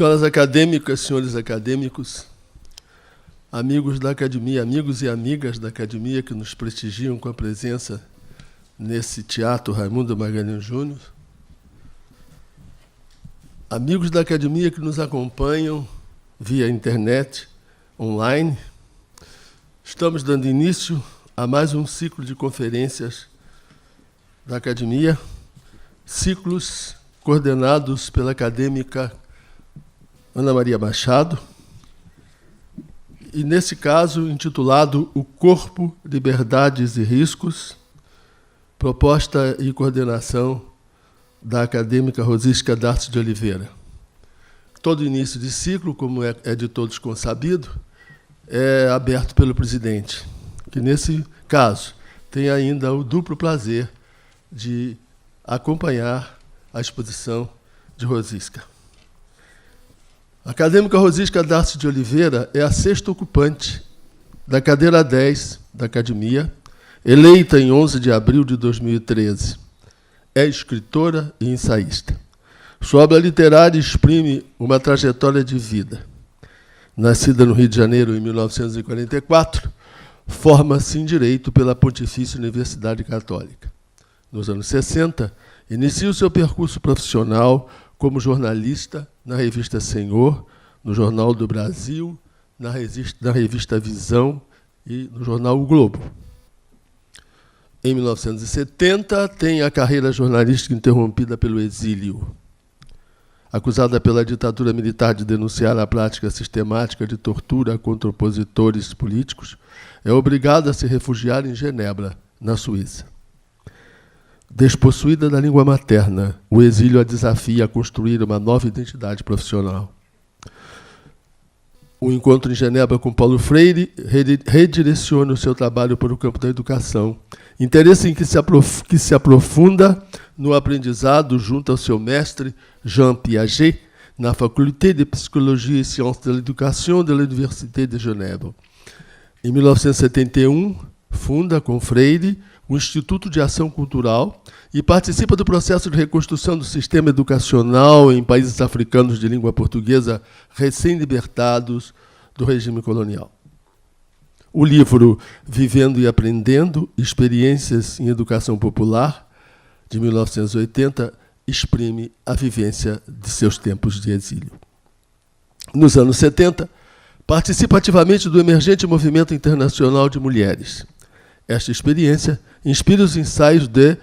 Senhoras acadêmicas, senhores acadêmicos, amigos da academia, amigos e amigas da academia que nos prestigiam com a presença nesse teatro Raimundo Magalhães Júnior, amigos da academia que nos acompanham via internet, online, estamos dando início a mais um ciclo de conferências da academia, ciclos coordenados pela acadêmica Ana Maria Machado, e, nesse caso, intitulado O Corpo, Liberdades e Riscos, proposta e coordenação da acadêmica Rosisca Darcy de Oliveira. Todo início de ciclo, como é de todos consabido, é aberto pelo presidente, que, nesse caso, tem ainda o duplo prazer de acompanhar a exposição de Rosisca. A acadêmica Rosisca Darcy de Oliveira é a sexta ocupante da cadeira 10 da academia, eleita em 11 de abril de 2013. É escritora e ensaísta. Sua obra literária exprime uma trajetória de vida. Nascida no Rio de Janeiro em 1944, forma-se em Direito pela Pontifícia Universidade Católica. Nos anos 60, inicia o seu percurso profissional como jornalista na revista Senhor, no Jornal do Brasil, na revista Visão e no jornal O Globo. Em 1970, tem a carreira jornalística interrompida pelo exílio. Acusada pela ditadura militar de denunciar a prática sistemática de tortura contra opositores políticos, é obrigada a se refugiar em Genebra, na Suíça. Despossuída da língua materna, o exílio a desafia a construir uma nova identidade profissional. O encontro em Genebra com Paulo Freire redireciona o seu trabalho para o campo da educação, interesse em que se aprofunda no aprendizado junto ao seu mestre Jean Piaget, na Faculté de Psychologie et Sciences de l'Éducation de l'Université de Genebra. Em 1971, funda com Freire o Instituto de Ação Cultural e participa do processo de reconstrução do sistema educacional em países africanos de língua portuguesa recém-libertados do regime colonial. O livro Vivendo e Aprendendo, Experiências em Educação Popular, de 1980, exprime a vivência de seus tempos de exílio. Nos anos 70, participa ativamente do emergente movimento internacional de mulheres. Esta experiência inspira os ensaios de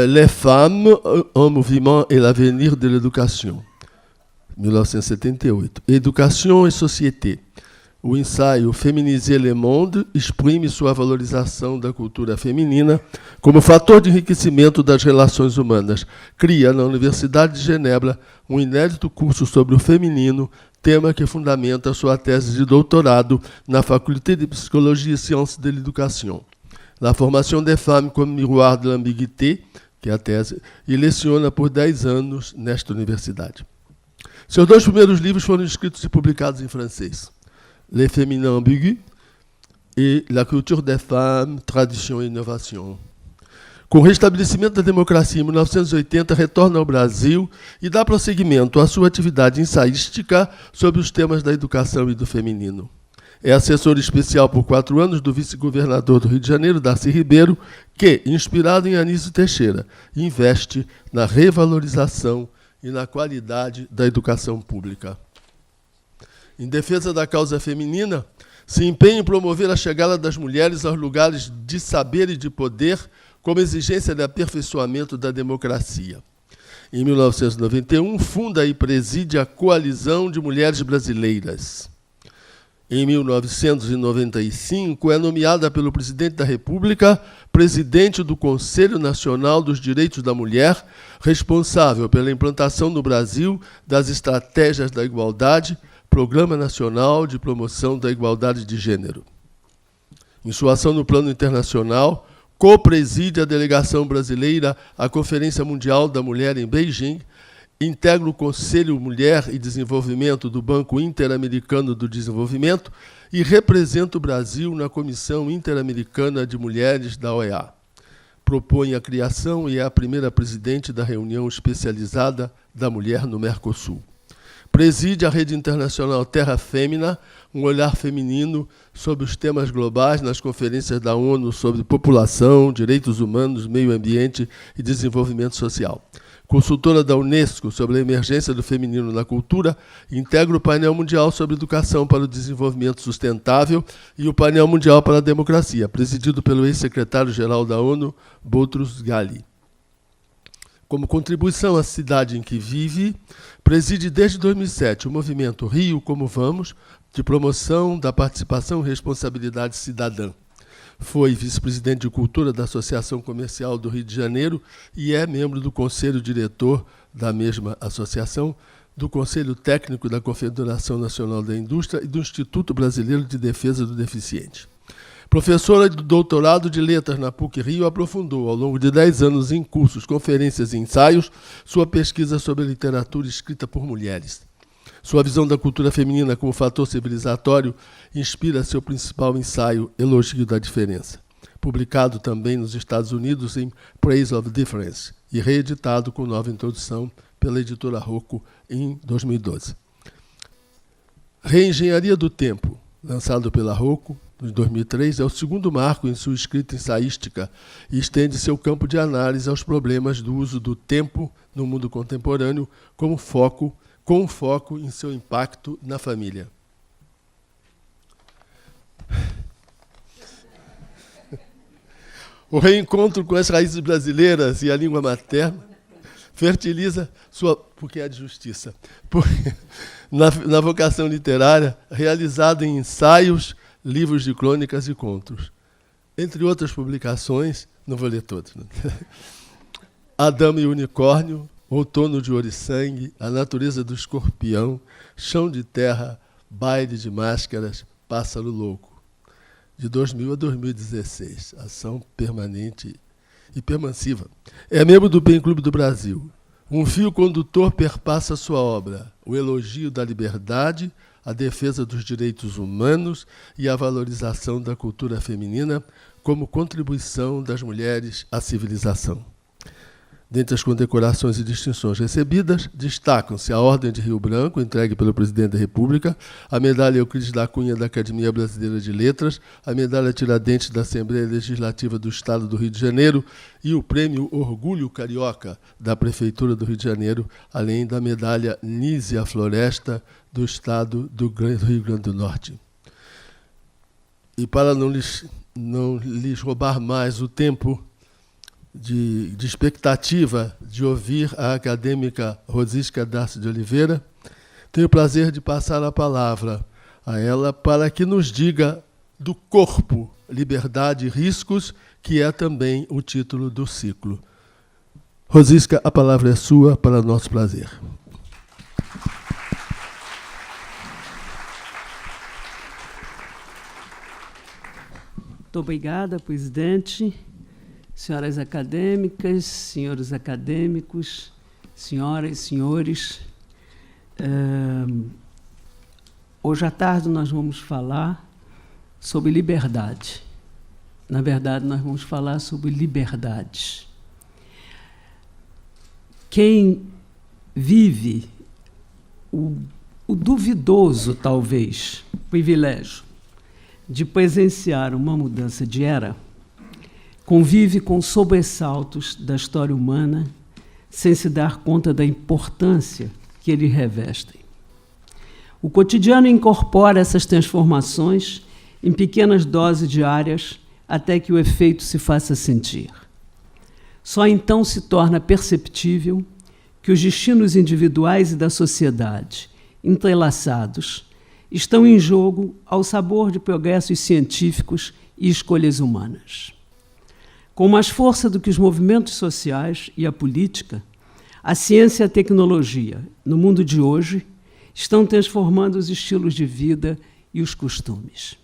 Les Femmes en Mouvement et l'Avenir de l'Éducation, 1978. Educação e Société. O ensaio Féminiser le Monde exprime sua valorização da cultura feminina como fator de enriquecimento das relações humanas. Cria, na Universidade de Genebra, um inédito curso sobre o feminino, tema que fundamenta sua tese de doutorado na Faculté de Psychologie et Sciences de l'Éducation. La Formation des Femmes comme Miroir de l'Ambiguïté, que é a tese, e leciona por 10 anos nesta universidade. Seus dois primeiros livros foram escritos e publicados em francês. Les Féminins Ambigus e La Culture des Femmes, Tradition et Innovation. Com o restabelecimento da democracia em 1980, retorna ao Brasil e dá prosseguimento à sua atividade ensaística sobre os temas da educação e do feminino. É assessor especial por 4 anos do vice-governador do Rio de Janeiro, Darcy Ribeiro, que, inspirado em Anísio Teixeira, investe na revalorização e na qualidade da educação pública. Em defesa da causa feminina, se empenha em promover a chegada das mulheres aos lugares de saber e de poder, como exigência de aperfeiçoamento da democracia. Em 1991, funda e preside a Coalizão de Mulheres Brasileiras. Em 1995, é nomeada pelo presidente da República presidente do Conselho Nacional dos Direitos da Mulher, responsável pela implantação no Brasil das estratégias da igualdade, Programa Nacional de Promoção da Igualdade de Gênero. Em sua ação no plano internacional, co-preside a delegação brasileira à Conferência Mundial da Mulher em Beijing, integra o Conselho Mulher e Desenvolvimento do Banco Interamericano do Desenvolvimento e representa o Brasil na Comissão Interamericana de Mulheres da OEA. Propõe a criação e é a primeira presidente da reunião especializada da mulher no Mercosul. Preside a rede internacional Terra Fêmina, um olhar feminino sobre os temas globais nas conferências da ONU sobre população, direitos humanos, meio ambiente e desenvolvimento social. Consultora da Unesco sobre a emergência do feminino na cultura, integra o painel mundial sobre educação para o desenvolvimento sustentável e o painel mundial para a democracia, presidido pelo ex-secretário-geral da ONU, Boutros Ghali. Como contribuição à cidade em que vive, preside desde 2007 o movimento Rio Como Vamos, de promoção da participação e responsabilidade cidadã. Foi vice-presidente de Cultura da Associação Comercial do Rio de Janeiro e é membro do Conselho Diretor da mesma associação, do Conselho Técnico da Confederação Nacional da Indústria e do Instituto Brasileiro de Defesa do Deficiente. Professora do doutorado de Letras na PUC-Rio, aprofundou, ao longo de 10 anos, em cursos, conferências e ensaios, sua pesquisa sobre a literatura escrita por mulheres. Sua visão da cultura feminina como fator civilizatório inspira seu principal ensaio, Elogio da Diferença, publicado também nos Estados Unidos em Praise of Difference e reeditado com nova introdução pela editora Rocco em 2012. Reengenharia do Tempo, lançado pela Rocco em 2003, é o segundo marco em sua escrita ensaística e estende seu campo de análise aos problemas do uso do tempo no mundo contemporâneo com foco em seu impacto na família. O reencontro com as raízes brasileiras e a língua materna fertiliza sua... porque é de justiça. Na vocação literária, realizada em ensaios, livros de crônicas e contos. Entre outras publicações, não vou ler todos, né? A Dama e o Unicórnio, Outono de Ouriçangue, A Natureza do Escorpião, Chão de Terra, Baile de Máscaras, Pássaro Louco. De 2000 a 2016, ação permanente e permansiva. É membro do PEN Clube do Brasil. Um fio condutor perpassa sua obra, o elogio da liberdade, a defesa dos direitos humanos e a valorização da cultura feminina como contribuição das mulheres à civilização. Dentre as condecorações e distinções recebidas, destacam-se a Ordem de Rio Branco, entregue pelo Presidente da República, a Medalha Euclides da Cunha da Academia Brasileira de Letras, a Medalha Tiradentes da Assembleia Legislativa do Estado do Rio de Janeiro e o Prêmio Orgulho Carioca da Prefeitura do Rio de Janeiro, além da Medalha Nízia Floresta do Estado do Rio Grande do Norte. E para não lhes roubar mais o tempo de expectativa de ouvir a acadêmica Rosisca Darcy de Oliveira, tenho o prazer de passar a palavra a ela para que nos diga do corpo, liberdade e riscos, que é também o título do ciclo. Rosisca, a palavra é sua, para nosso prazer. Muito obrigada, presidente. Senhoras acadêmicas, senhores acadêmicos, senhoras e senhores, hoje à tarde nós vamos falar sobre liberdade. Na verdade, nós vamos falar sobre liberdades. Quem vive o duvidoso, talvez, privilégio de presenciar uma mudança de era, convive com sobressaltos da história humana sem se dar conta da importância que eles revestem. O cotidiano incorpora essas transformações em pequenas doses diárias até que o efeito se faça sentir. Só então se torna perceptível que os destinos individuais e da sociedade, entrelaçados, estão em jogo ao sabor de progressos científicos e escolhas humanas. Com mais força do que os movimentos sociais e a política, a ciência e a tecnologia, no mundo de hoje, estão transformando os estilos de vida e os costumes.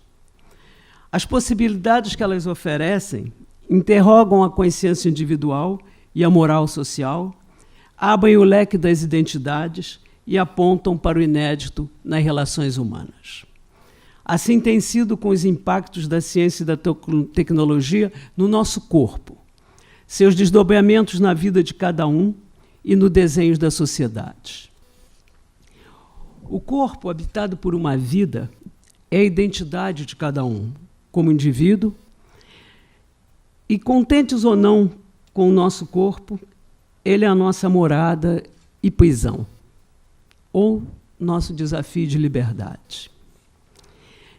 As possibilidades que elas oferecem interrogam a consciência individual e a moral social, abrem o leque das identidades e apontam para o inédito nas relações humanas. Assim tem sido com os impactos da ciência e da tecnologia no nosso corpo, seus desdobramentos na vida de cada um e no desenho da sociedade. O corpo, habitado por uma vida, é a identidade de cada um, como indivíduo, e contentes ou não com o nosso corpo, ele é a nossa morada e prisão, ou nosso desafio de liberdade.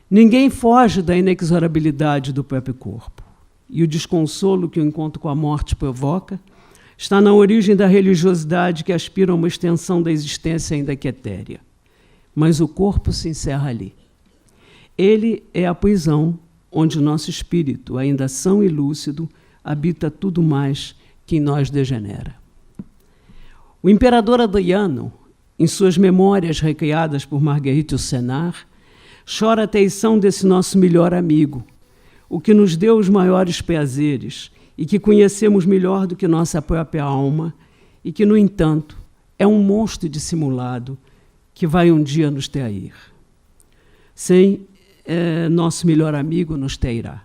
Ninguém foge da inexorabilidade do próprio corpo, e o desconsolo que o encontro com a morte provoca está na origem da religiosidade que aspira a uma extensão da existência ainda que etérea. Mas o corpo se encerra ali. Ele é a prisão onde nosso espírito, ainda são e lúcido, habita tudo mais que em nós degenera. O imperador Adriano, em suas memórias recriadas por Marguerite Yourcenar, chora a traição desse nosso melhor amigo, o que nos deu os maiores prazeres e que conhecemos melhor do que nossa própria alma e que, no entanto, é um monstro dissimulado que vai um dia nos trair. Sem nosso melhor amigo nos trairá.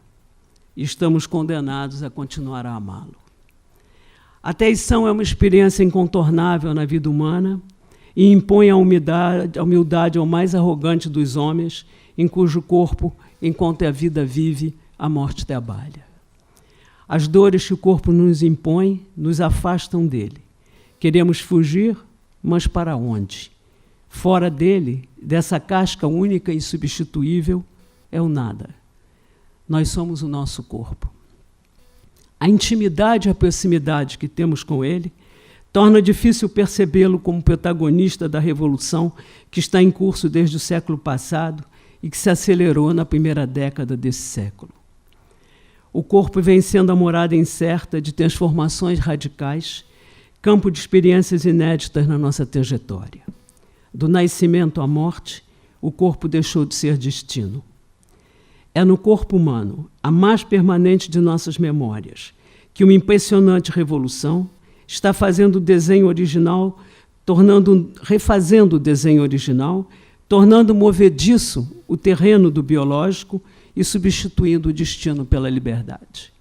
E estamos condenados a continuar a amá-lo. A traição é uma experiência incontornável na vida humana e impõe a humildade ao mais arrogante dos homens, em cujo corpo, enquanto a vida vive, a morte trabalha. As dores que o corpo nos impõe nos afastam dele. Queremos fugir, mas para onde? Fora dele, dessa casca única e insubstituível, é o nada. Nós somos o nosso corpo. A intimidade e a proximidade que temos com ele torna difícil percebê-lo como protagonista da revolução que está em curso desde o século passado e que se acelerou na primeira década desse século. O corpo vem sendo a morada incerta de transformações radicais, campo de experiências inéditas na nossa trajetória. Do nascimento à morte, o corpo deixou de ser destino. É no corpo humano, a mais permanente de nossas memórias, que uma impressionante revolução está fazendo o desenho original, refazendo o desenho original, tornando movediço o terreno do biológico e substituindo o destino pela liberdade.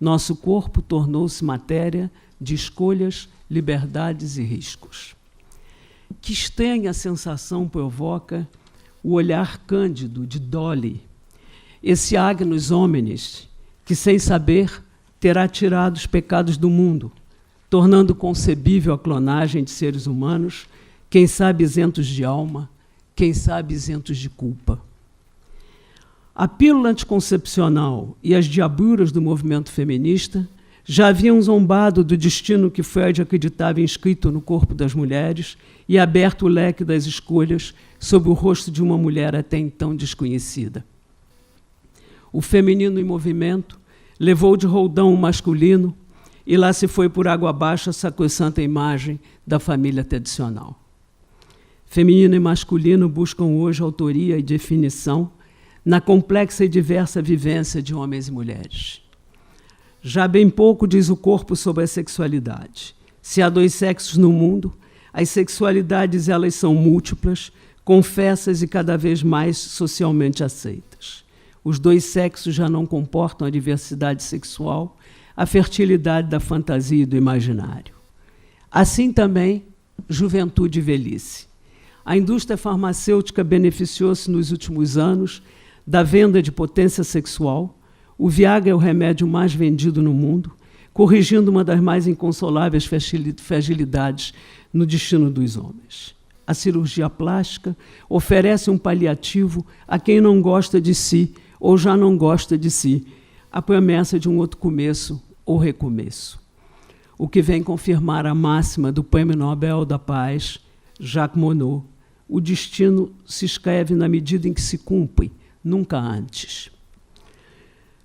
Nosso corpo tornou-se matéria de escolhas, liberdades e riscos. Que estranha sensação provoca o olhar cândido de Dolly, esse agnus hominis, que, sem saber, terá tirado os pecados do mundo, tornando concebível a clonagem de seres humanos, quem sabe isentos de alma, quem sabe isentos de culpa. A pílula anticoncepcional e as diabruras do movimento feminista já haviam zombado do destino que Freud acreditava inscrito no corpo das mulheres e aberto o leque das escolhas sob o rosto de uma mulher até então desconhecida. O feminino em movimento levou de roldão o masculino e lá se foi por água abaixo a sacrossanta imagem da família tradicional. Feminino e masculino buscam hoje autoria e definição na complexa e diversa vivência de homens e mulheres. Já bem pouco diz o corpo sobre a sexualidade. Se há dois sexos no mundo, as sexualidades elas são múltiplas, confessas e cada vez mais socialmente aceitas. Os dois sexos já não comportam a diversidade sexual, a fertilidade da fantasia e do imaginário. Assim também, juventude e velhice. A indústria farmacêutica beneficiou-se nos últimos anos da venda de potência sexual. O Viagra é o remédio mais vendido no mundo, corrigindo uma das mais inconsoláveis fragilidades no destino dos homens. A cirurgia plástica oferece um paliativo a quem não gosta de si ou já não gosta de si, a promessa de um outro começo ou recomeço. O que vem confirmar a máxima do Prêmio Nobel da Paz, Jacques Monod: o destino se escreve na medida em que se cumpre, nunca antes.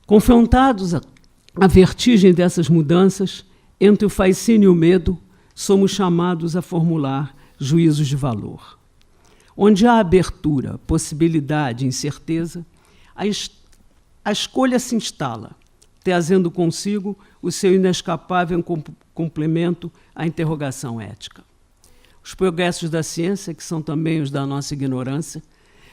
Confrontados à vertigem dessas mudanças, entre o fascínio e o medo, somos chamados a formular juízos de valor. Onde há abertura, possibilidade, incerteza, a escolha se instala, trazendo consigo o seu inescapável complemento à interrogação ética. Os progressos da ciência, que são também os da nossa ignorância,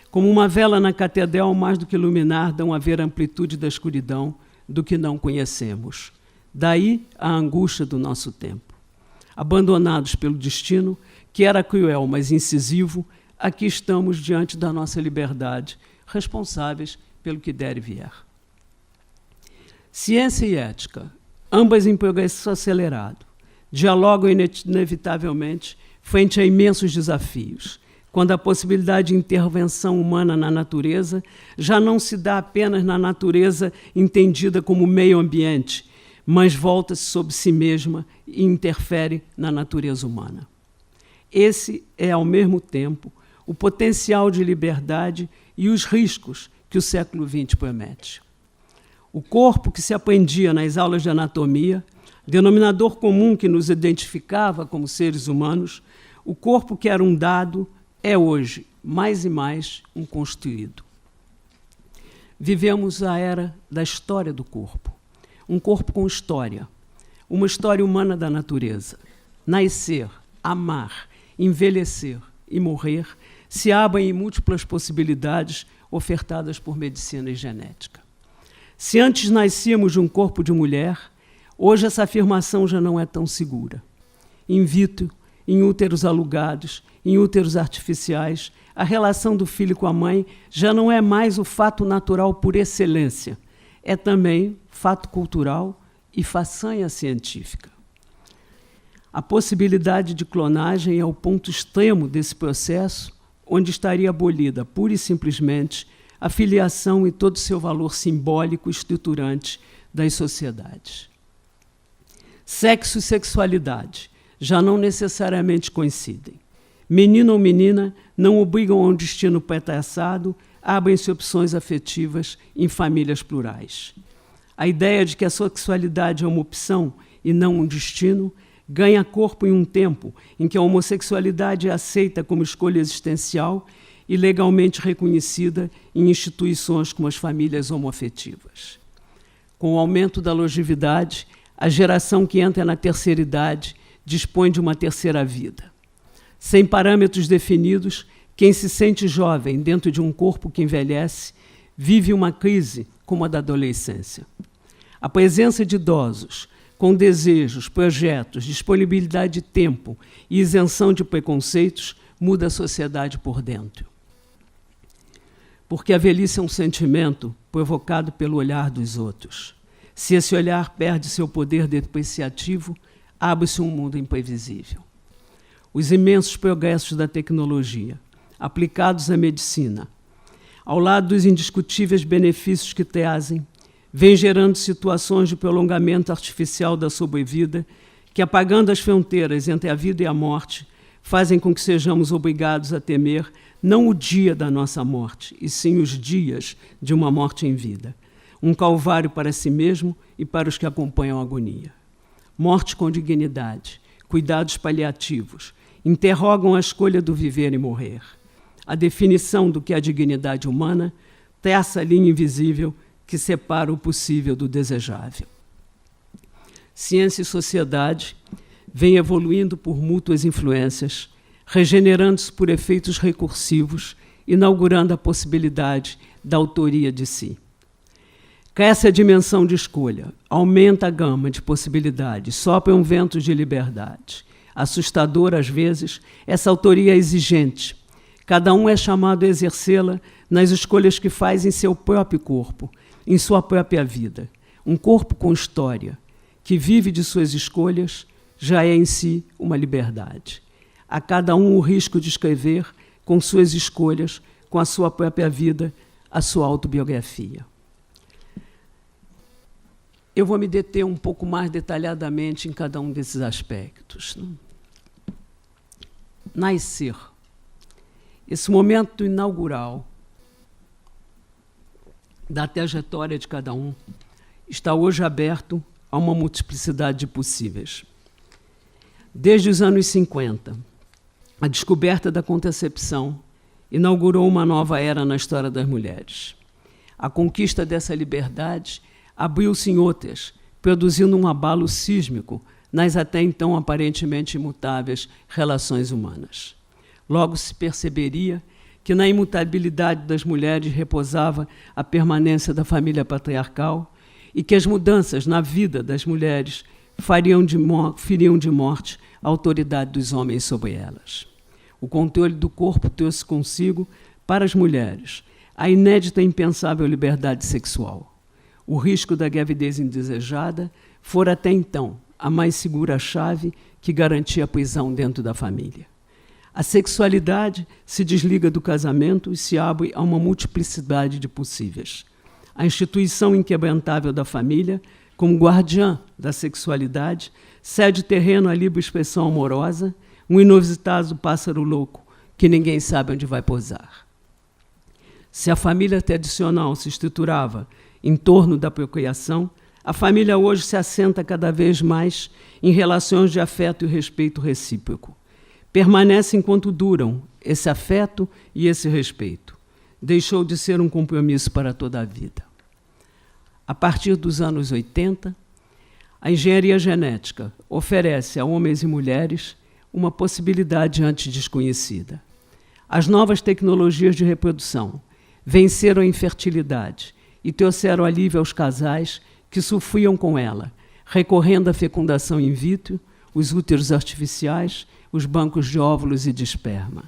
como uma vela na catedral, mais do que iluminar, dão a ver a amplitude da escuridão do que não conhecemos. Daí a angústia do nosso tempo. Abandonados pelo destino, que era cruel, mas incisivo, aqui estamos diante da nossa liberdade, responsáveis pelo que der e vier. Ciência e ética, ambas em progresso acelerado, dialogam inevitavelmente frente a imensos desafios, quando a possibilidade de intervenção humana na natureza já não se dá apenas na natureza entendida como meio ambiente, mas volta-se sobre si mesma e interfere na natureza humana. Esse é, ao mesmo tempo, o potencial de liberdade e os riscos que o século XX promete. O corpo que se aprendia nas aulas de anatomia, denominador comum que nos identificava como seres humanos, o corpo que era um dado, é hoje, mais e mais, um construído. Vivemos a era da história do corpo. Um corpo com história. Uma história humana da natureza. Nascer, amar, envelhecer e morrer se abrem em múltiplas possibilidades ofertadas por medicina e genética. Se antes nascíamos de um corpo de mulher, hoje essa afirmação já não é tão segura. In vitro, em úteros alugados, em úteros artificiais, a relação do filho com a mãe já não é mais o fato natural por excelência, é também fato cultural e façanha científica. A possibilidade de clonagem é o ponto extremo desse processo, onde estaria abolida, pura e simplesmente, a filiação e todo o seu valor simbólico e estruturante das sociedades. Sexo e sexualidade já não necessariamente coincidem. Menino ou menina não obrigam a um destino pré-traçado, abrem-se opções afetivas em famílias plurais. A ideia de que a sexualidade é uma opção e não um destino ganha corpo em um tempo em que a homossexualidade é aceita como escolha existencial e legalmente reconhecida em instituições como as famílias homoafetivas. Com o aumento da longevidade, a geração que entra na terceira idade dispõe de uma terceira vida. Sem parâmetros definidos, quem se sente jovem dentro de um corpo que envelhece vive uma crise como a da adolescência. A presença de idosos com desejos, projetos, disponibilidade de tempo e isenção de preconceitos muda a sociedade por dentro. Porque a velhice é um sentimento provocado pelo olhar dos outros. Se esse olhar perde seu poder depreciativo, abre-se um mundo imprevisível. Os imensos progressos da tecnologia, aplicados à medicina, ao lado dos indiscutíveis benefícios que trazem, vêm gerando situações de prolongamento artificial da sobrevida que, apagando as fronteiras entre a vida e a morte, fazem com que sejamos obrigados a temer não o dia da nossa morte, e sim os dias de uma morte em vida. Um calvário para si mesmo e para os que acompanham a agonia. Morte com dignidade, cuidados paliativos, interrogam a escolha do viver e morrer. A definição do que é a dignidade humana traça a linha invisível que separa o possível do desejável. Ciência e sociedade vêm evoluindo por mútuas influências, regenerando-se por efeitos recursivos, inaugurando a possibilidade da autoria de si. Cresce a dimensão de escolha, aumenta a gama de possibilidades, sopra um vento de liberdade. Assustador, às vezes, essa autoria é exigente. Cada um é chamado a exercê-la nas escolhas que faz em seu próprio corpo, em sua própria vida. Um corpo com história, que vive de suas escolhas, já é em si uma liberdade. A cada um o risco de escrever, com suas escolhas, com a sua própria vida, a sua autobiografia. Eu vou me deter um pouco mais detalhadamente em cada um desses aspectos. Nascer. Esse momento inaugural da trajetória de cada um está hoje aberto a uma multiplicidade de possíveis. Desde os anos 50, a descoberta da contracepção inaugurou uma nova era na história das mulheres. A conquista dessa liberdade abriu-se em outras, produzindo um abalo sísmico nas até então aparentemente imutáveis relações humanas. Logo se perceberia que na imutabilidade das mulheres repousava a permanência da família patriarcal e que as mudanças na vida das mulheres feriam de morte a autoridade dos homens sobre elas. o controle do corpo trouxe consigo, para as mulheres, a inédita e impensável liberdade sexual. O risco da gravidez indesejada fora até então a mais segura chave que garantia a prisão dentro da família. A sexualidade se desliga do casamento e se abre a uma multiplicidade de possíveis. A instituição inquebrantável da família, como guardiã da sexualidade, cede terreno à livre expressão amorosa, um inusitado pássaro louco que ninguém sabe onde vai pousar. Se a família tradicional se estruturava em torno da procriação, a família hoje se assenta cada vez mais em relações de afeto e respeito recíproco. Permanece enquanto duram esse afeto e esse respeito. Deixou de ser um compromisso para toda a vida. A partir dos anos 80, a engenharia genética oferece a homens e mulheres uma possibilidade antes desconhecida. As novas tecnologias de reprodução venceram a infertilidade e trouxeram alívio aos casais que sofriam com ela, recorrendo à fecundação in vitro, os úteros artificiais, os bancos de óvulos e de esperma.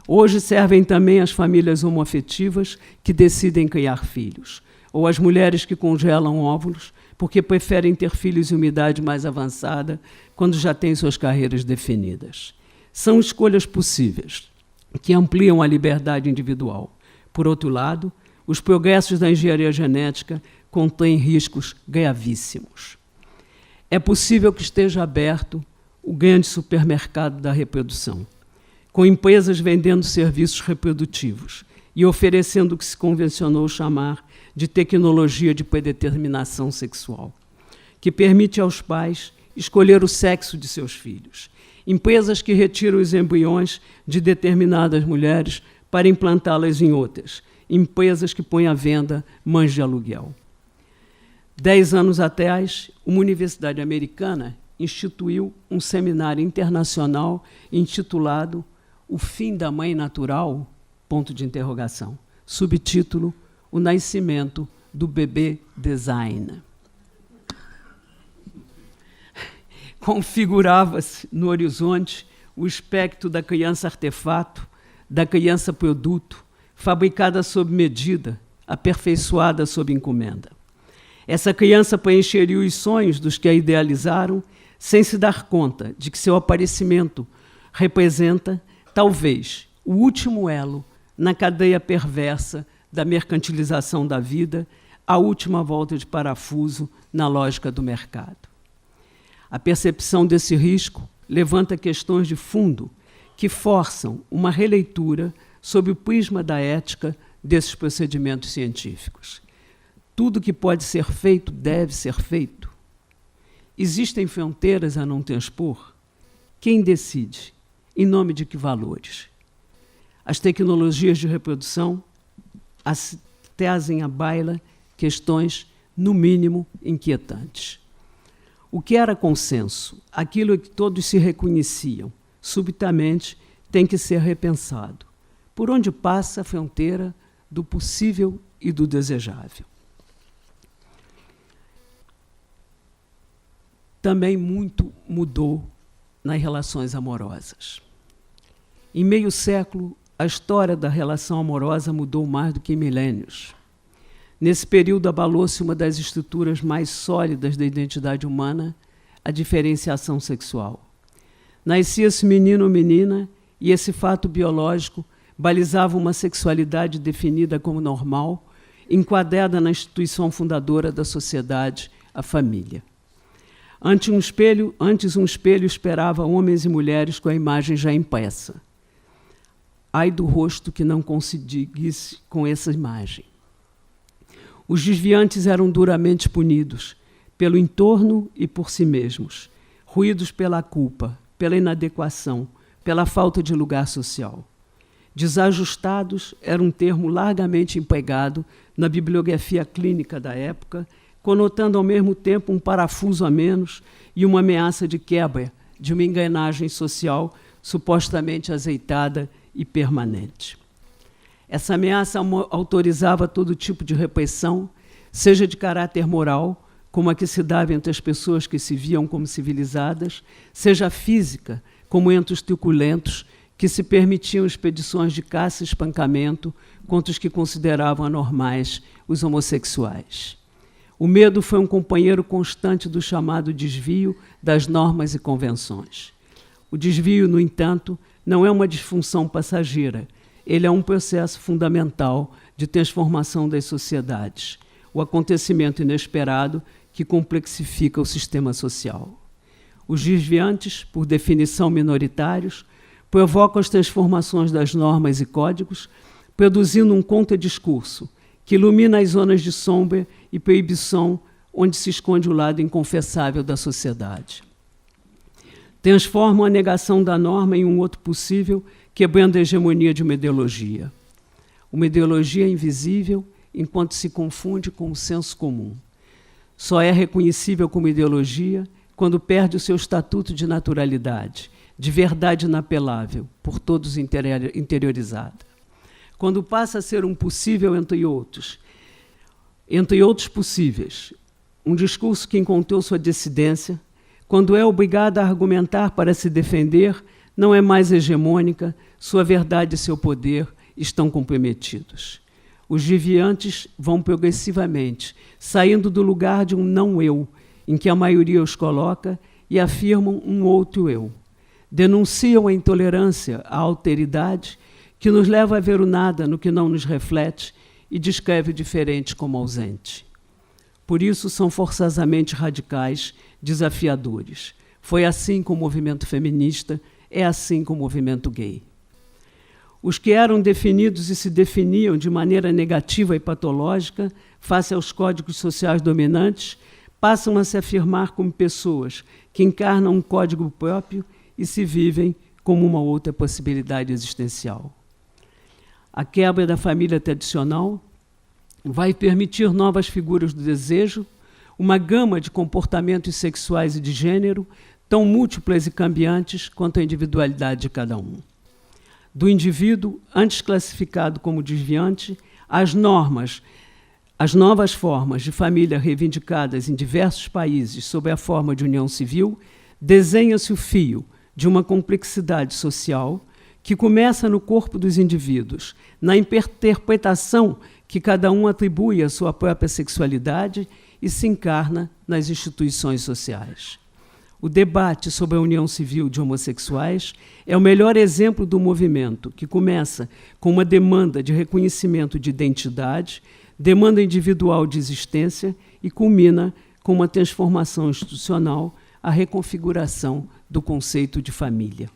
Hoje servem também as famílias homoafetivas que decidem criar filhos, ou as mulheres que congelam óvulos porque preferem ter filhos em uma idade mais avançada, quando já têm suas carreiras definidas. São escolhas possíveis, que ampliam a liberdade individual. Por outro lado, os progressos da engenharia genética contêm riscos gravíssimos. É possível que esteja aberto o grande supermercado da reprodução, com empresas vendendo serviços reprodutivos e oferecendo o que se convencionou chamar de tecnologia de predeterminação sexual, que permite aos pais escolher o sexo de seus filhos. Empresas que retiram os embriões de determinadas mulheres para implantá-las em outras. Empresas que põem à venda mães de aluguel. 10 anos atrás, uma universidade americana instituiu um seminário internacional intitulado O Fim da Mãe Natural? Subtítulo: O Nascimento do Bebê Design. Configurava-se no horizonte o espectro da criança artefato, da criança produto, fabricada sob medida, aperfeiçoada sob encomenda. Essa criança preencheria os sonhos dos que a idealizaram, sem se dar conta de que seu aparecimento representa, talvez, o último elo na cadeia perversa da mercantilização da vida, a última volta de parafuso na lógica do mercado. A percepção desse risco levanta questões de fundo que forçam uma releitura sob o prisma da ética desses procedimentos científicos. Tudo que pode ser feito deve ser feito. Existem fronteiras a não transpor? Quem decide? Em nome de que valores? As tecnologias de reprodução trazem à baila questões, no mínimo, inquietantes. O que era consenso, aquilo em que todos se reconheciam, subitamente tem que ser repensado. Por onde passa a fronteira do possível e do desejável? Também muito mudou nas relações amorosas. Em meio século, a história da relação amorosa mudou mais do que em milênios. Nesse período, abalou-se uma das estruturas mais sólidas da identidade humana, a diferenciação sexual. Nascia-se menino ou menina, e esse fato biológico balizava uma sexualidade definida como normal, enquadrada na instituição fundadora da sociedade, a família. Antes um espelho esperava homens e mulheres com a imagem já impressa. Ai do rosto que não conseguisse com essa imagem. Os desviantes eram duramente punidos, pelo entorno e por si mesmos, ruídos pela culpa, pela inadequação, pela falta de lugar social. Desajustados era um termo largamente empregado na bibliografia clínica da época, conotando ao mesmo tempo um parafuso a menos e uma ameaça de quebra de uma engrenagem social supostamente azeitada e permanente. Essa ameaça autorizava todo tipo de repressão, seja de caráter moral, como a que se dava entre as pessoas que se viam como civilizadas, seja física, como entre os truculentos que se permitiam expedições de caça e espancamento contra os que consideravam anormais os homossexuais. O medo foi um companheiro constante do chamado desvio das normas e convenções. O desvio, no entanto, não é uma disfunção passageira. Ele é um processo fundamental de transformação das sociedades, o acontecimento inesperado que complexifica o sistema social. Os desviantes, por definição minoritários, provocam as transformações das normas e códigos, produzindo um contradiscurso que ilumina as zonas de sombra e proibição onde se esconde o lado inconfessável da sociedade. Transformam a negação da norma em um outro possível, quebrando a hegemonia de uma ideologia. Uma ideologia invisível enquanto se confunde com o senso comum. Só é reconhecível como ideologia quando perde o seu estatuto de naturalidade, de verdade inapelável, por todos interiorizada. Quando passa a ser um possível entre outros possíveis, um discurso que encontrou sua dissidência, quando é obrigada a argumentar para se defender, não é mais hegemônica, sua verdade e seu poder estão comprometidos. Os desviantes vão progressivamente, saindo do lugar de um não-eu, em que a maioria os coloca, e afirmam um outro eu. Denunciam a intolerância, a alteridade, que nos leva a ver o nada no que não nos reflete e descreve o diferente como ausente. Por isso são forçosamente radicais, desafiadores. Foi assim com o movimento feminista, é assim com o movimento gay. Os que eram definidos e se definiam de maneira negativa e patológica face aos códigos sociais dominantes passam a se afirmar como pessoas que encarnam um código próprio e se vivem como uma outra possibilidade existencial. A quebra da família tradicional vai permitir novas figuras do desejo, uma gama de comportamentos sexuais e de gênero tão múltiplas e cambiantes quanto a individualidade de cada um. Do indivíduo, antes classificado como desviante, as novas formas de família reivindicadas em diversos países sob a forma de união civil, desenha-se o fio de uma complexidade social que começa no corpo dos indivíduos, na interpretação que cada um atribui à sua própria sexualidade e se encarna nas instituições sociais. O debate sobre a união civil de homossexuais é o melhor exemplo do movimento, que começa com uma demanda de reconhecimento de identidade, demanda individual de existência e culmina com uma transformação institucional, a reconfiguração do conceito de família.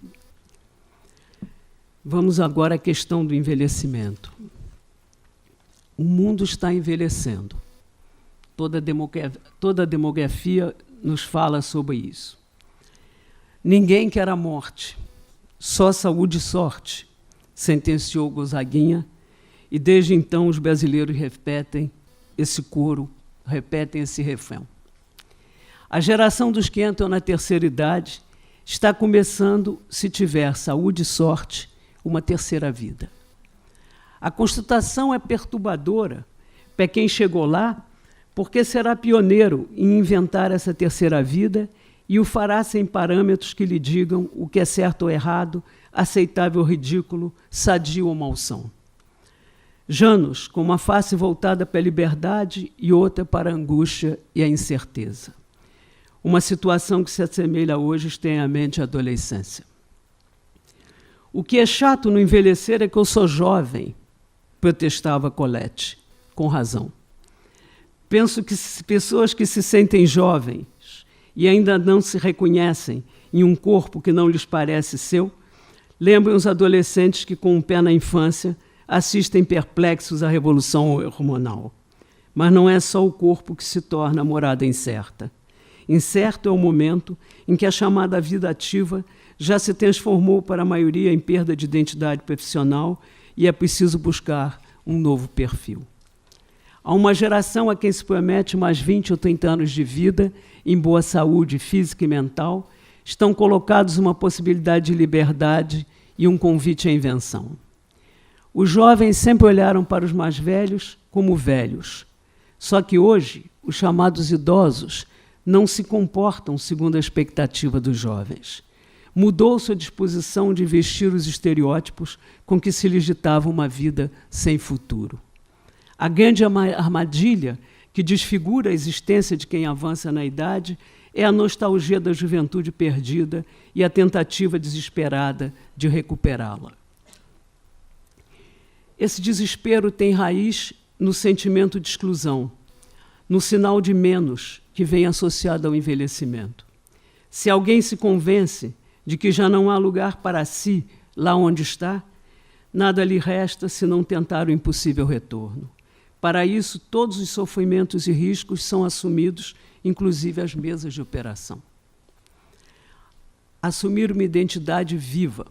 Vamos agora à questão do envelhecimento. O mundo está envelhecendo. Toda a demografia nos fala sobre isso. Ninguém quer a morte, só saúde e sorte, sentenciou Gonzaguinha, e desde então os brasileiros repetem esse coro, repetem esse refrão. A geração dos que entram na terceira idade está começando, se tiver saúde e sorte, uma terceira vida. A constatação é perturbadora para quem chegou lá, porque será pioneiro em inventar essa terceira vida e o fará sem parâmetros que lhe digam o que é certo ou errado, aceitável ou ridículo, sadio ou malsão. Janos, com uma face voltada para a liberdade e outra para a angústia e a incerteza. Uma situação que se assemelha hoje estranhamente à adolescência. O que é chato no envelhecer é que eu sou jovem, protestava Colette, com razão. Penso que pessoas que se sentem jovens e ainda não se reconhecem em um corpo que não lhes parece seu, lembram os adolescentes que, com um pé na infância, assistem perplexos à revolução hormonal. Mas não é só o corpo que se torna morada incerta. Incerto é o momento em que a chamada vida ativa já se transformou para a maioria em perda de identidade profissional e é preciso buscar um novo perfil. Há uma geração a quem se promete mais 20 ou 30 anos de vida em boa saúde física e mental, estão colocados uma possibilidade de liberdade e um convite à invenção. Os jovens sempre olharam para os mais velhos como velhos. Só que hoje, os chamados idosos não se comportam segundo a expectativa dos jovens. mudou sua disposição de vestir os estereótipos com que se lhes ditava uma vida sem futuro. A grande armadilha que desfigura a existência de quem avança na idade é a nostalgia da juventude perdida e a tentativa desesperada de recuperá-la. Esse desespero tem raiz no sentimento de exclusão, no sinal de menos que vem associado ao envelhecimento. Se alguém se convence de que já não há lugar para si lá onde está, nada lhe resta senão tentar o impossível retorno. Para isso, todos os sofrimentos e riscos são assumidos, inclusive as mesas de operação. Assumir uma identidade viva,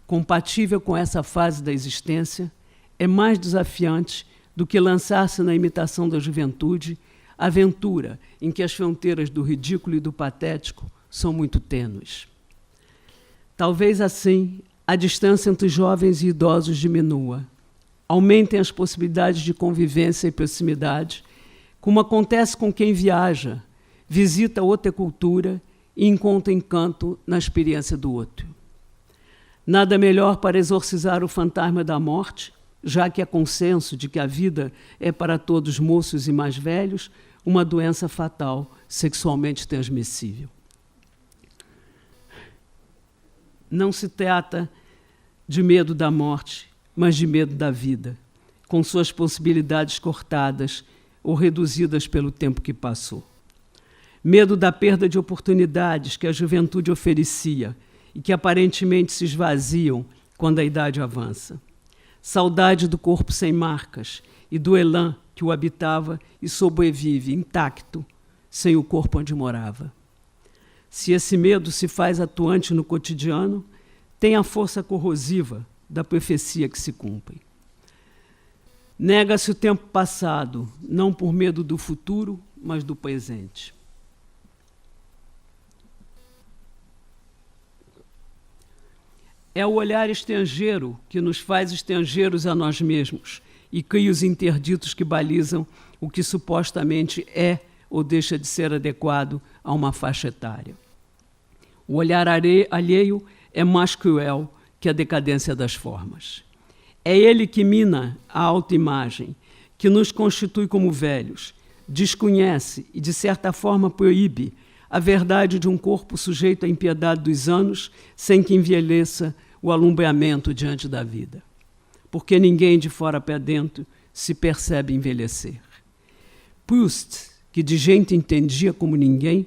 compatível com essa fase da existência, é mais desafiante do que lançar-se na imitação da juventude, aventura em que as fronteiras do ridículo e do patético são muito tênues. Talvez assim a distância entre jovens e idosos diminua, aumentem as possibilidades de convivência e proximidade, como acontece com quem viaja, visita outra cultura e encontra encanto na experiência do outro. Nada melhor para exorcizar o fantasma da morte, já que há consenso de que a vida é para todos moços e mais velhos, uma doença fatal, sexualmente transmissível. Não se trata de medo da morte, mas de medo da vida, com suas possibilidades cortadas ou reduzidas pelo tempo que passou. Medo da perda de oportunidades que a juventude oferecia e que aparentemente se esvaziam quando a idade avança. Saudade do corpo sem marcas e do elan que o habitava e sobrevive intacto, sem o corpo onde morava. Se esse medo se faz atuante no cotidiano, tem a força corrosiva da profecia que se cumpre. Nega-se o tempo passado, não por medo do futuro, mas do presente. É o olhar estrangeiro que nos faz estrangeiros a nós mesmos e cria os interditos que balizam o que supostamente é ou deixa de ser adequado a uma faixa etária. O olhar alheio é mais cruel que a decadência das formas. É ele que mina a autoimagem, que nos constitui como velhos, desconhece e, de certa forma, proíbe a verdade de um corpo sujeito à impiedade dos anos sem que envelheça o alumbramento diante da vida. Porque ninguém de fora para dentro se percebe envelhecer. Proust, que de gente entendia como ninguém,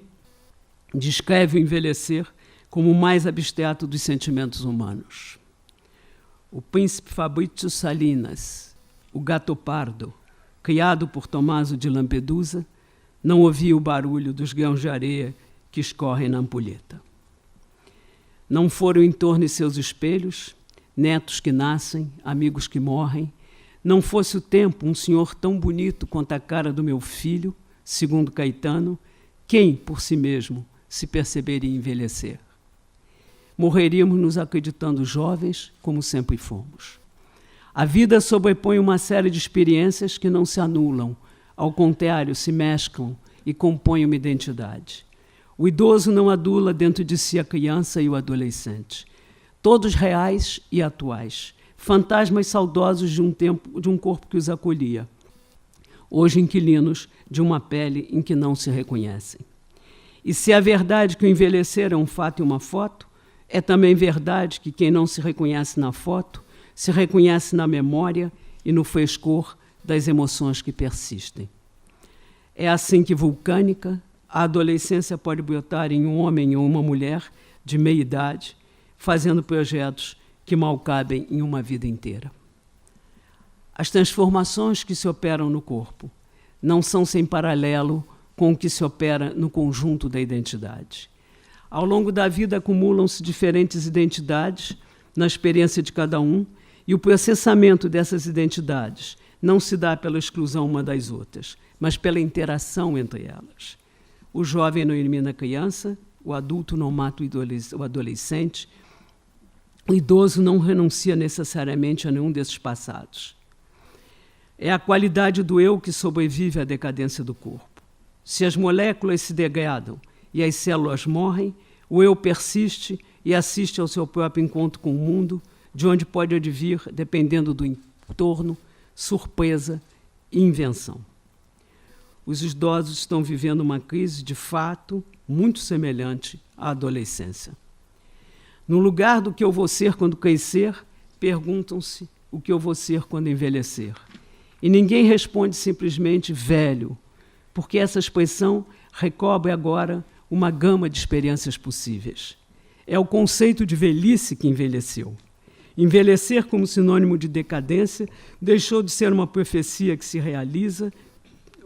descreve o envelhecer como o mais abstrato dos sentimentos humanos. O príncipe Fabrício Salinas, o gato pardo, criado por Tommaso de Lampedusa, não ouvia o barulho dos grãos de areia que escorrem na ampulheta. Não foram em torno de seus espelhos, netos que nascem, amigos que morrem. Não fosse o tempo um senhor tão bonito quanto a cara do meu filho, segundo Caetano, quem, por si mesmo, se perceberia envelhecer? Morreríamos nos acreditando jovens, como sempre fomos. A vida sobrepõe uma série de experiências que não se anulam, ao contrário, se mesclam e compõem uma identidade. O idoso não adula dentro de si a criança e o adolescente, todos reais e atuais, fantasmas saudosos de um corpo que os acolhia, hoje inquilinos de uma pele em que não se reconhecem. E se é verdade que o envelhecer é um fato e uma foto, é também verdade que quem não se reconhece na foto se reconhece na memória e no frescor das emoções que persistem. É assim que, vulcânica, a adolescência pode brotar em um homem ou uma mulher de meia idade, fazendo projetos que mal cabem em uma vida inteira. As transformações que se operam no corpo não são sem paralelo com o que se opera no conjunto da identidade. Ao longo da vida acumulam-se diferentes identidades na experiência de cada um, e o processamento dessas identidades não se dá pela exclusão uma das outras, mas pela interação entre elas. O jovem não elimina a criança, o adulto não mata o adolescente, o idoso não renuncia necessariamente a nenhum desses passados. É a qualidade do eu que sobrevive à decadência do corpo. Se as moléculas se degradam e as células morrem, o eu persiste e assiste ao seu próprio encontro com o mundo, de onde pode advir, dependendo do entorno, surpresa e invenção. Os idosos estão vivendo uma crise, de fato, muito semelhante à adolescência. No lugar do que eu vou ser quando crescer, perguntam-se o que eu vou ser quando envelhecer. E ninguém responde simplesmente velho, porque essa expressão recobre agora uma gama de experiências possíveis. É o conceito de velhice que envelheceu. Envelhecer como sinônimo de decadência deixou de ser uma profecia que se realiza,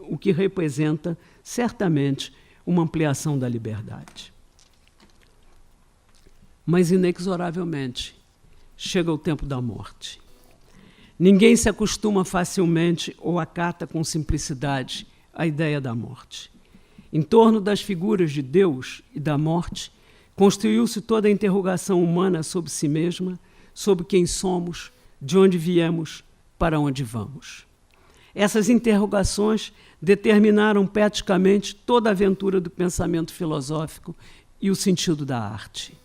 o que representa, certamente, uma ampliação da liberdade. Mas, inexoravelmente, chega o tempo da morte. Ninguém se acostuma facilmente ou acata com simplicidade a ideia da morte. Em torno das figuras de Deus e da morte, construiu-se toda a interrogação humana sobre si mesma, sobre quem somos, de onde viemos, para onde vamos. Essas interrogações determinaram praticamente toda a aventura do pensamento filosófico e o sentido da arte.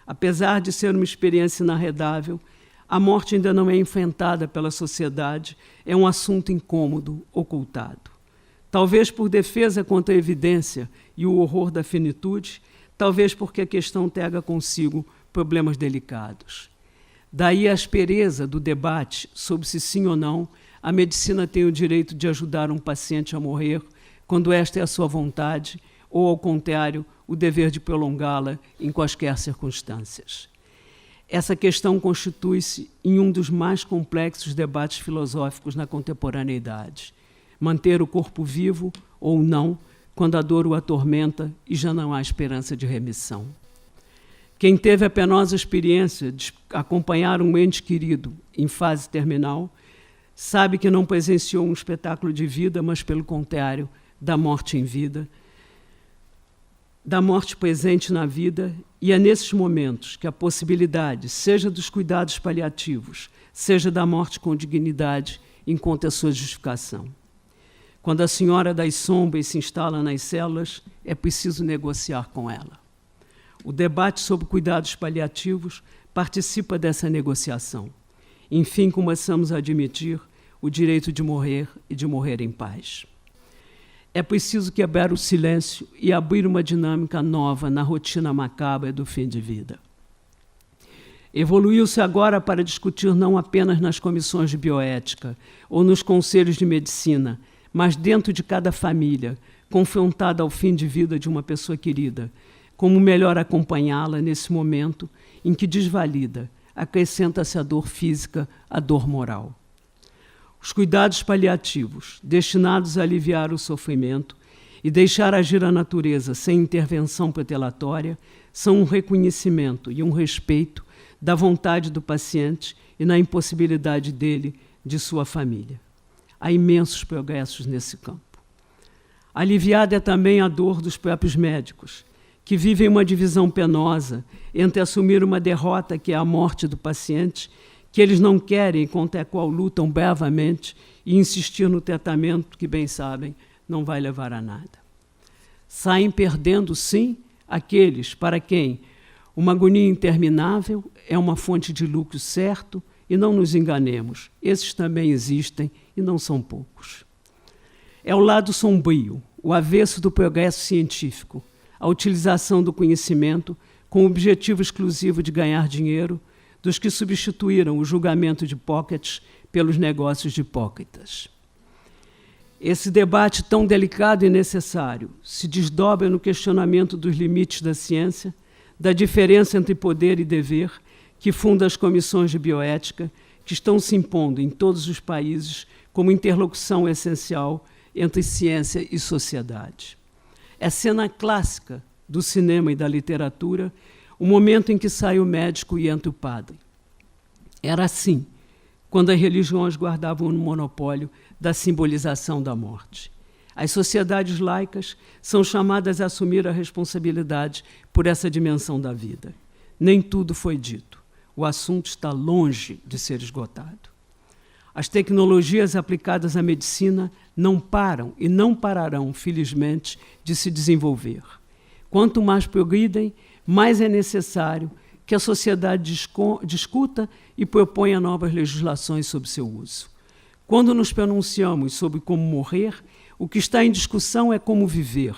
Apesar de ser uma experiência inarredável, a morte ainda não é enfrentada pela sociedade, é um assunto incômodo, ocultado. Talvez por defesa contra a evidência e o horror da finitude, talvez porque a questão traga consigo problemas delicados. Daí a aspereza do debate sobre se sim ou não a medicina tem o direito de ajudar um paciente a morrer quando esta é a sua vontade, ou, ao contrário, o dever de prolongá-la em quaisquer circunstâncias. Essa questão constitui-se em um dos mais complexos debates filosóficos na contemporaneidade. Manter o corpo vivo ou não, quando a dor o atormenta e já não há esperança de remissão. Quem teve a penosa experiência de acompanhar um ente querido em fase terminal, sabe que não presenciou um espetáculo de vida, mas, pelo contrário, da morte em vida, da morte presente na vida, e é nesses momentos que a possibilidade, seja dos cuidados paliativos, seja da morte com dignidade, encontra a sua justificação. Quando a senhora das sombras se instala nas células, é preciso negociar com ela. O debate sobre cuidados paliativos participa dessa negociação. Enfim, começamos a admitir o direito de morrer e de morrer em paz. É preciso quebrar o silêncio e abrir uma dinâmica nova na rotina macabra do fim de vida. Evoluiu-se agora para discutir não apenas nas comissões de bioética ou nos conselhos de medicina, mas dentro de cada família, confrontada ao fim de vida de uma pessoa querida, como melhor acompanhá-la nesse momento em que desvalida, acrescenta-se a dor física, a dor moral. Os cuidados paliativos, destinados a aliviar o sofrimento e deixar agir a natureza sem intervenção protelatória, são um reconhecimento e um respeito da vontade do paciente e na impossibilidade dele, de sua família. Há imensos progressos nesse campo. Aliviada é também a dor dos próprios médicos, que vivem uma divisão penosa entre assumir uma derrota, que é a morte do paciente, que eles não querem e contra a qual lutam bravamente, e insistir no tratamento que, bem sabem, não vai levar a nada. Saem perdendo, sim, aqueles para quem uma agonia interminável é uma fonte de lucro certo, e não nos enganemos, esses também existem e não são poucos. É o lado sombrio, o avesso do progresso científico, a utilização do conhecimento com o objetivo exclusivo de ganhar dinheiro, dos que substituíram o julgamento de Hipócrates pelos negócios de hipócritas. Esse debate tão delicado e necessário se desdobra no questionamento dos limites da ciência, da diferença entre poder e dever, que funda as comissões de bioética, que estão se impondo em todos os países como interlocução essencial entre ciência e sociedade. É cena clássica do cinema e da literatura o momento em que sai o médico e entra o padre. Era assim, quando as religiões guardavam o monopólio da simbolização da morte. As sociedades laicas são chamadas a assumir a responsabilidade por essa dimensão da vida. Nem tudo foi dito. O assunto está longe de ser esgotado. As tecnologias aplicadas à medicina não param e não pararão, felizmente, de se desenvolver. Quanto mais progridem, mais é necessário que a sociedade discuta e proponha novas legislações sobre seu uso. Quando nos pronunciamos sobre como morrer, o que está em discussão é como viver,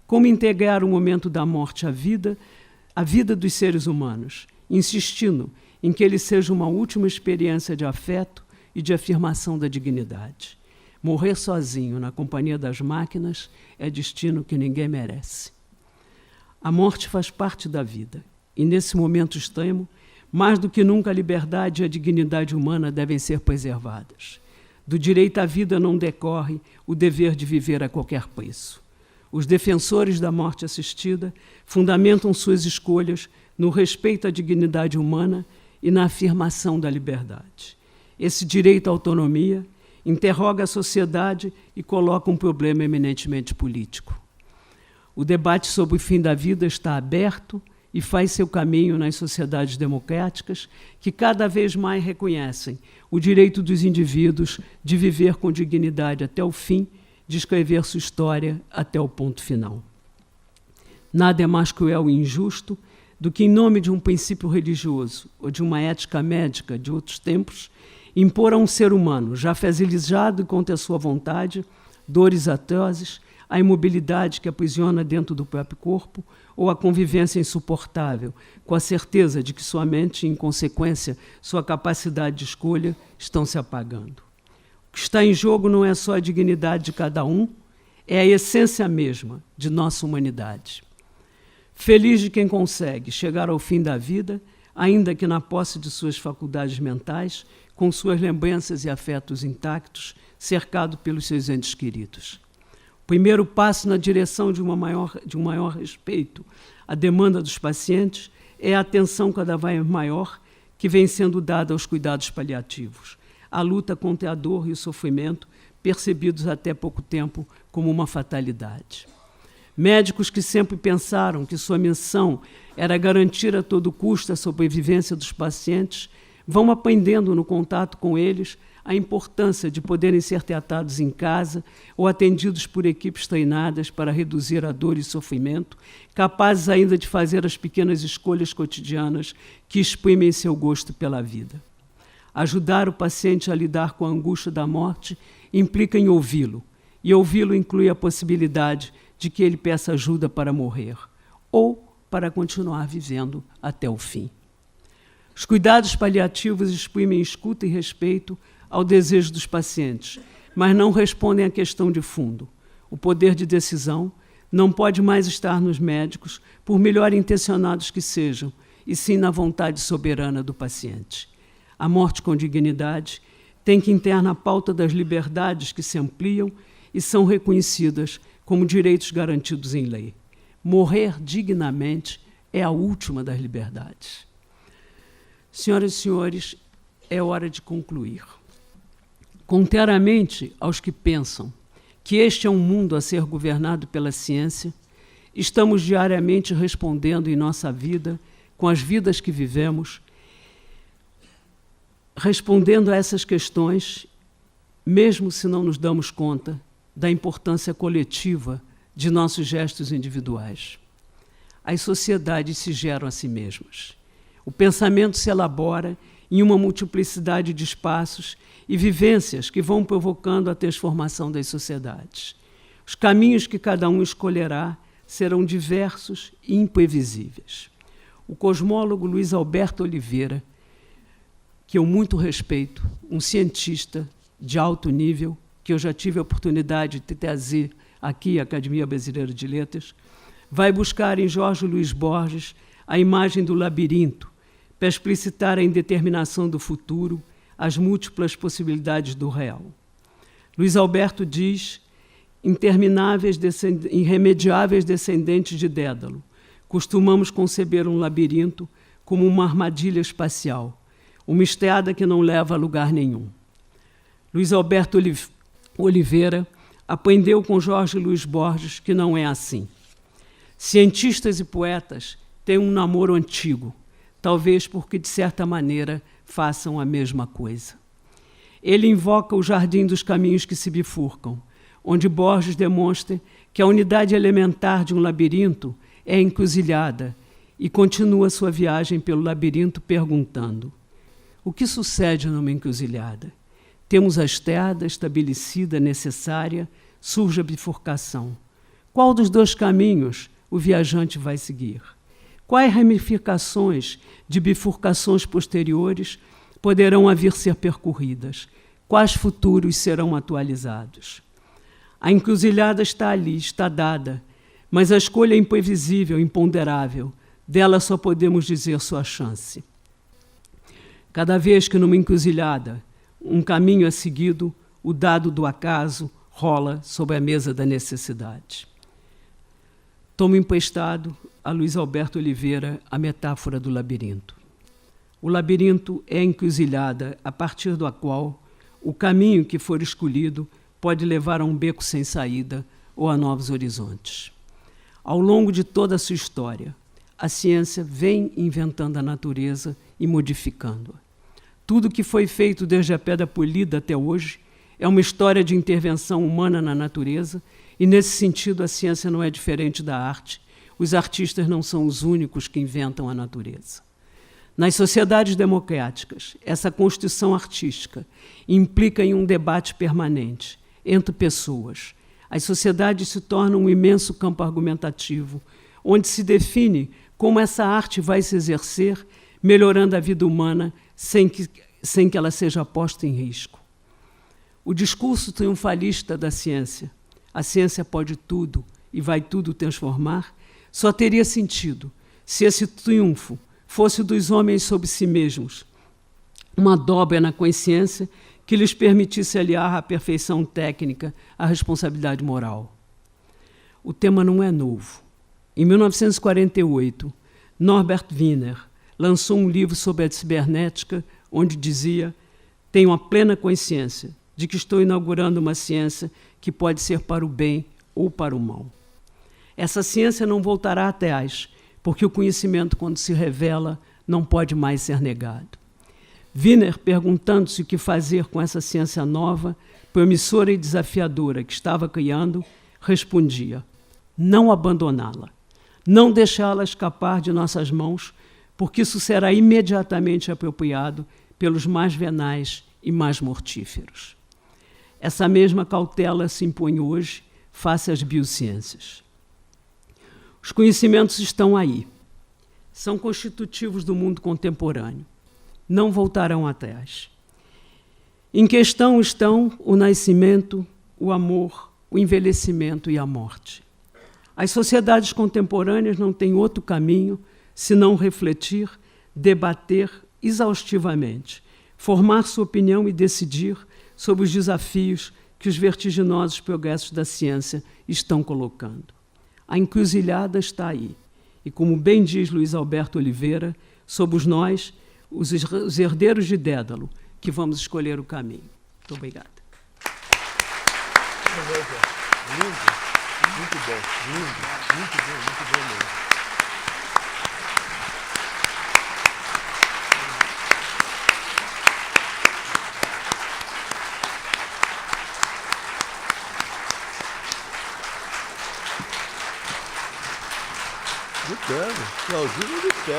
como integrar o momento da morte à vida dos seres humanos, insistindo em que ele seja uma última experiência de afeto e de afirmação da dignidade. Morrer sozinho na companhia das máquinas é destino que ninguém merece. A morte faz parte da vida, e nesse momento extremo, mais do que nunca a liberdade e a dignidade humana devem ser preservadas. Do direito à vida não decorre o dever de viver a qualquer preço. Os defensores da morte assistida fundamentam suas escolhas no respeito à dignidade humana e na afirmação da liberdade. Esse direito à autonomia interroga a sociedade e coloca um problema eminentemente político. O debate sobre o fim da vida está aberto e faz seu caminho nas sociedades democráticas que cada vez mais reconhecem o direito dos indivíduos de viver com dignidade até o fim, de escrever sua história até o ponto final. Nada é mais cruel e injusto do que, em nome de um princípio religioso ou de uma ética médica de outros tempos, impor a um ser humano, já fragilizado contra a sua vontade, dores atrozes, a imobilidade que aprisiona dentro do próprio corpo ou a convivência insuportável, com a certeza de que sua mente e, em consequência, sua capacidade de escolha estão se apagando. O que está em jogo não é só a dignidade de cada um, é a essência mesma de nossa humanidade. Feliz de quem consegue chegar ao fim da vida, ainda que na posse de suas faculdades mentais, com suas lembranças e afetos intactos, cercado pelos seus entes queridos. O primeiro passo na direção de um maior respeito à demanda dos pacientes é a atenção cada vez maior que vem sendo dada aos cuidados paliativos, a luta contra a dor e o sofrimento, percebidos até pouco tempo como uma fatalidade. Médicos que sempre pensaram que sua missão era garantir a todo custo a sobrevivência dos pacientes, vão aprendendo no contato com eles a importância de poderem ser tratados em casa ou atendidos por equipes treinadas para reduzir a dor e sofrimento, capazes ainda de fazer as pequenas escolhas cotidianas que exprimem seu gosto pela vida. Ajudar o paciente a lidar com a angústia da morte implica em ouvi-lo, e ouvi-lo inclui a possibilidade de que ele peça ajuda para morrer ou para continuar vivendo até o fim. Os cuidados paliativos exprimem escuta e respeito ao desejo dos pacientes, mas não respondem à questão de fundo. O poder de decisão não pode mais estar nos médicos, por melhor intencionados que sejam, e sim na vontade soberana do paciente. A morte com dignidade tem que entrar na pauta das liberdades que se ampliam e são reconhecidas como direitos garantidos em lei. Morrer dignamente é a última das liberdades. Senhoras e senhores, é hora de concluir. Contrariamente aos que pensam que este é um mundo a ser governado pela ciência, estamos diariamente respondendo em nossa vida, com as vidas que vivemos, respondendo a essas questões, mesmo se não nos damos conta da importância coletiva de nossos gestos individuais. As sociedades se geram a si mesmas. O pensamento se elabora em uma multiplicidade de espaços e vivências que vão provocando a transformação das sociedades. Os caminhos que cada um escolherá serão diversos e imprevisíveis. O cosmólogo Luiz Alberto Oliveira, que eu muito respeito, um cientista de alto nível, que eu já tive a oportunidade de trazer aqui à Academia Brasileira de Letras, vai buscar em Jorge Luiz Borges a imagem do labirinto, para explicitar a indeterminação do futuro, as múltiplas possibilidades do real. Luiz Alberto diz: irremediáveis descendentes de Dédalo, costumamos conceber um labirinto como uma armadilha espacial, uma estrada que não leva a lugar nenhum. Luiz Alberto Oliveira aprendeu com Jorge Luiz Borges que não é assim. Cientistas e poetas têm um namoro antigo, talvez porque, de certa maneira, façam a mesma coisa. Ele invoca o jardim dos caminhos que se bifurcam, onde Borges demonstra que a unidade elementar de um labirinto é a encruzilhada e continua sua viagem pelo labirinto perguntando: o que sucede numa encruzilhada? Temos a estrada estabelecida, necessária, surge a bifurcação. Qual dos dois caminhos o viajante vai seguir? Quais ramificações de bifurcações posteriores poderão vir ser percorridas? Quais futuros serão atualizados? A encruzilhada está ali, está dada, mas a escolha é imprevisível, imponderável. Dela só podemos dizer sua chance. Cada vez que numa encruzilhada um caminho é seguido, o dado do acaso rola sobre a mesa da necessidade. Tomo emprestado a Luiz Alberto Oliveira a metáfora do labirinto. O labirinto é a encruzilhada a partir da qual o caminho que for escolhido pode levar a um beco sem saída ou a novos horizontes. Ao longo de toda a sua história, a ciência vem inventando a natureza e modificando-a. Tudo que foi feito desde a pedra polida até hoje é uma história de intervenção humana na natureza e, nesse sentido, a ciência não é diferente da arte. Os artistas não são os únicos que inventam a natureza. Nas sociedades democráticas, essa construção artística implica em um debate permanente entre pessoas. As sociedades se tornam um imenso campo argumentativo, onde se define como essa arte vai se exercer, melhorando a vida humana sem que ela seja posta em risco. O discurso triunfalista da ciência, a ciência pode tudo e vai tudo transformar, só teria sentido se esse triunfo fosse dos homens sobre si mesmos, uma dobra na consciência que lhes permitisse aliar à perfeição técnica a responsabilidade moral. O tema não é novo. Em 1948, Norbert Wiener lançou um livro sobre a cibernética, onde dizia: tenho a plena consciência de que estou inaugurando uma ciência que pode ser para o bem ou para o mal. Essa ciência não voltará atrás, porque o conhecimento, quando se revela, não pode mais ser negado. Wiener, perguntando-se o que fazer com essa ciência nova, promissora e desafiadora que estava criando, respondia: não abandoná-la, não deixá-la escapar de nossas mãos, porque isso será imediatamente apropriado pelos mais venais e mais mortíferos. Essa mesma cautela se impõe hoje face às biociências. Os conhecimentos estão aí. São constitutivos do mundo contemporâneo. Não voltarão atrás. Em questão estão o nascimento, o amor, o envelhecimento e a morte. As sociedades contemporâneas não têm outro caminho senão refletir, debater exaustivamente, formar sua opinião e decidir sobre os desafios que os vertiginosos progressos da ciência estão colocando. A encruzilhada está aí. E, como bem diz Luiz Alberto Oliveira, somos nós, os herdeiros de Dédalo, que vamos escolher o caminho. Muito obrigada. Lindo, muito bom, lindo, muito bom mesmo. De pé, Claudinho de pé.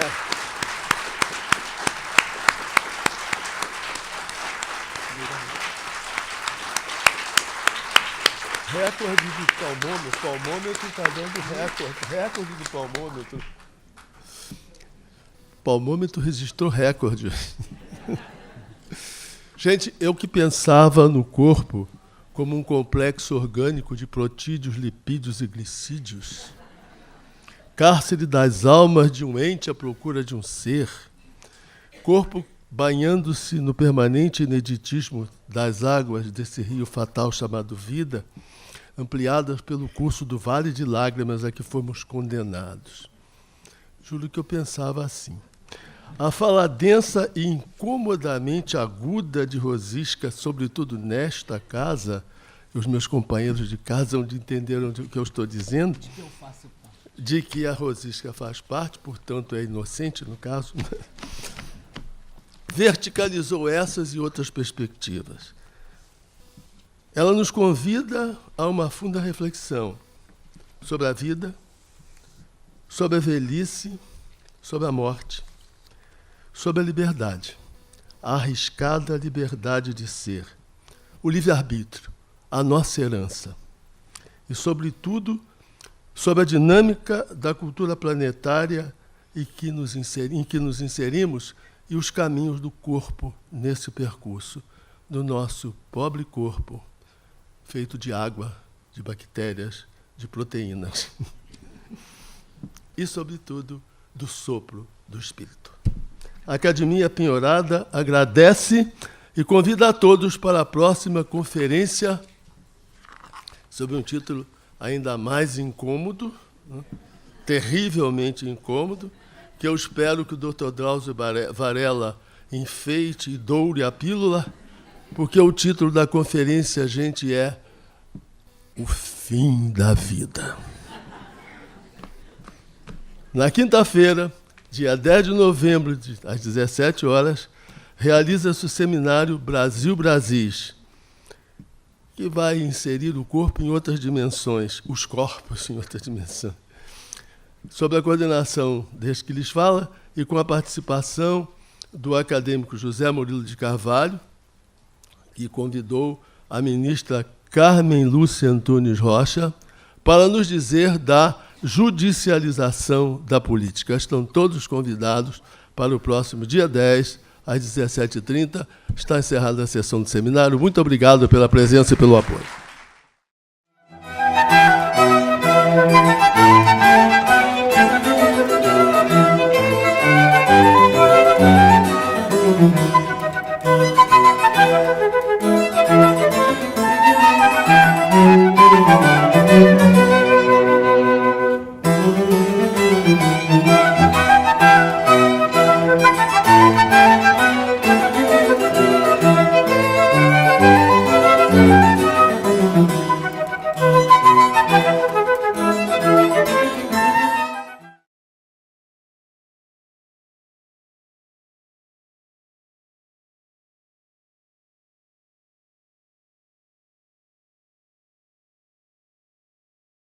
Recorde de palmômetro está dando recorde de palmômetro. Palmômetro registrou recorde. Gente, eu que pensava no corpo como um complexo orgânico de protídeos, lipídios e glicídios, cárcere das almas de um ente à procura de um ser, corpo banhando-se no permanente ineditismo das águas desse rio fatal chamado vida, ampliadas pelo curso do vale de lágrimas a que fomos condenados. Juro que eu pensava assim. A fala densa e incomodamente aguda de Rosisca, sobretudo nesta casa, os meus companheiros de casa onde entenderam o que eu estou dizendo, de que a Rosisca faz parte, portanto é inocente no caso, verticalizou essas e outras perspectivas. Ela nos convida a uma funda reflexão sobre a vida, sobre a velhice, sobre a morte, sobre a liberdade, a arriscada liberdade de ser, o livre-arbítrio, a nossa herança. E, sobretudo, sobre a dinâmica da cultura planetária em que nos inserimos e os caminhos do corpo nesse percurso, do nosso pobre corpo, feito de água, de bactérias, de proteínas. E, sobretudo, do sopro do Espírito. A Academia Penhorada agradece e convida a todos para a próxima conferência sob um título ainda mais incômodo, né? Terrivelmente incômodo, que eu espero que o Dr. Drauzio Varela enfeite e doure a pílula, porque o título da conferência, gente, é O Fim da Vida. Na quinta-feira, dia 10 de novembro, às 17 horas, realiza-se o seminário Brasil Brasis, que vai inserir o corpo em outras dimensões, os corpos em outras dimensões, sob a coordenação deste que lhes fala e com a participação do acadêmico José Murilo de Carvalho, que convidou a ministra Carmen Lúcia Antunes Rocha para nos dizer da judicialização da política. Estão todos convidados para o próximo dia 10, às 17h30. Está encerrada a sessão do seminário. Muito obrigado pela presença e pelo apoio.